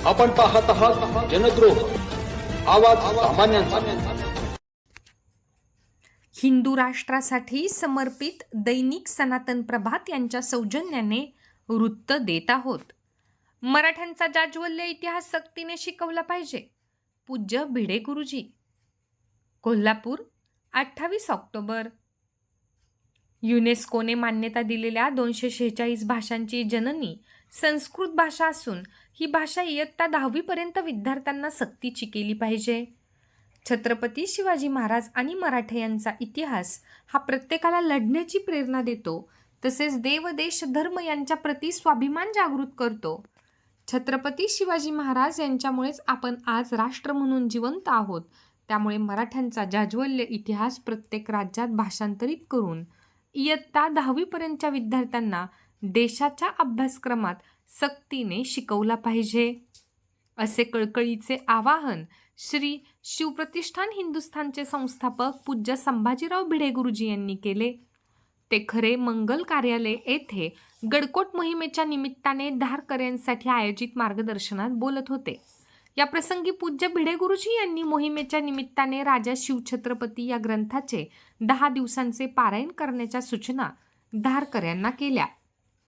आपण पाहत आहात जनद्रोह आवाज सामान्यांचा। हिंदू राष्ट्रासाठी समर्पित दैनिक सनातन प्रभात यांच्या सौजन्याने वृत्त देत आहोत। मराठ्यांचा जाज्वल्य इतिहास सक्तीने शिकवला पाहिजे। पूज्य भिडे गुरुजी, कोल्हापूर, 28 ऑक्टोबर। युनेस्कोने मान्यता दिलेल्या 246 भाषांची जननी संस्कृत भाषा असून ही भाषा इयत्ता 10वी पर्यंत विद्यार्थ्यांना सक्तीची केली पाहिजे। छत्रपती शिवाजी महाराज आणि मराठे यांचा इतिहास हा प्रत्येकाला लढण्याची प्रेरणा देतो, तसेच देव देश धर्म यांच्या प्रती स्वाभिमान जागृत करतो। छत्रपती शिवाजी महाराज यांच्यामुळेच आपण आज राष्ट्र म्हणून जिवंत आहोत। त्यामुळे मराठ्यांचा जाज्वल्य इतिहास प्रत्येक राज्यात भाषांतरित करून इयत्ता 10वी पर्यंतच्या विद्यार्थ्यांना देशाच्या अभ्यासक्रमात सक्तीने शिकवला पाहिजे, असे कळकळीचे आवाहन श्री शिवप्रतिष्ठान हिंदुस्थानचे संस्थापक पूज्य संभाजीराव भिडे गुरुजी यांनी केले। ते खरे मंगल कार्यालय येथे गडकोट मोहिमेच्या निमित्ताने धारकऱ्यांसाठी आयोजित मार्गदर्शनात बोलत होते। या प्रसंगी पूज्य भिडे गुरुजी यांनी मोहिमेच्या निमित्ताने राजा शिवछत्रपती या ग्रंथाचे 10 दिवसांचे पारायण करण्याच्या सूचना धारकऱ्यांना केल्या।